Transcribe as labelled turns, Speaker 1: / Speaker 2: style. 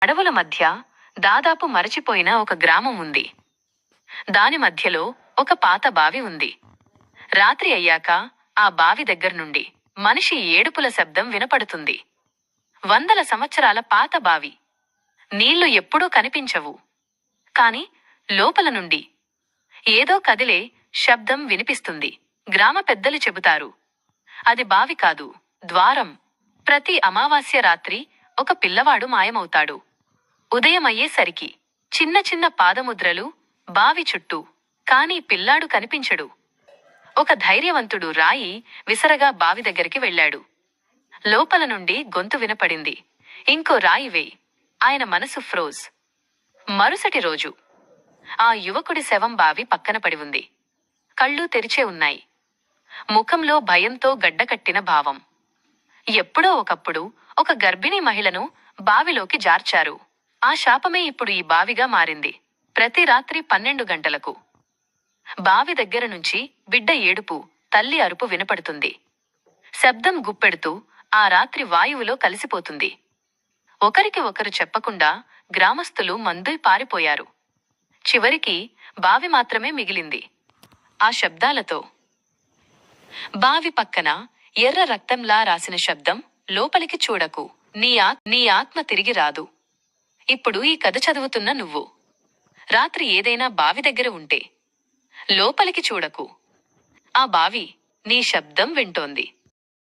Speaker 1: అడవుల మధ్య దాదాపు మరచిపోయిన ఒక గ్రామం ఉంది. దాని మధ్యలో ఒక పాత బావి ఉంది. రాత్రి అయ్యాక ఆ బావి దగ్గర్నుండి మనిషి ఏడుపుల శబ్దం వినపడుతుంది. వందల సంవత్సరాల పాత బావి. నీళ్లు ఎప్పుడూ కనిపించవు. కాని లోపల నుండి ఏదో కదిలే శబ్దం వినిపిస్తుంది. గ్రామ పెద్దలు చెబుతారు, అది బావి కాదు, ద్వారం. ప్రతి అమావాస్య రాత్రి ఒక పిల్లవాడు మాయమవుతాడు. ఉదయమయ్యేసరికి చిన్న చిన్న పాదముద్రలు బావి చుట్టూ. కాని పిల్లాడు కనిపించడు. ఒక ధైర్యవంతుడు రాయి విసరగా బావి దగ్గరికి వెళ్ళాడు. లోపల నుండి గొంతు వినపడింది, ఇంకో రాయి వేయ్. ఆయన మనసు ఫ్రోజ్. మరుసటి రోజు ఆ యువకుడి శవం బావి పక్కన పడి ఉంది. కళ్ళు తెరిచే ఉన్నాయి. ముఖంలో భయంతో గడ్డకట్టిన భావం. ఎప్పుడో ఒకప్పుడు ఒక గర్భిణీ మహిళను బావిలోకి జార్చారు. ఆ శాపమే ఇప్పుడు ఈ బావిగా మారింది. ప్రతి రాత్రి 12 గంటలకు బావి దగ్గర నుంచి బిడ్డ ఏడుపు, తల్లి అరుపు వినపడుతుంది. శబ్దం గుప్పెడుతూ ఆ రాత్రి వాయువులో కలిసిపోతుంది. ఒకరికి ఒకరు చెప్పకుండా గ్రామస్తులు మందుై పారిపోయారు. చివరికి బావి మాత్రమే మిగిలింది. ఆ శబ్దాలతో బావి పక్కన ఎర్ర రక్తంలా రాసిన శబ్దం, లోపలికి చూడకు, నీ ఆత్మ తిరిగి రాదు. ఇప్పుడు ఈ కథ చదువుతున్న నువ్వు రాత్రి ఏదైనా బావి దగ్గర ఉంటే లోపలికి చూడకు. ఆ బావి నీ శబ్దం వింటోంది.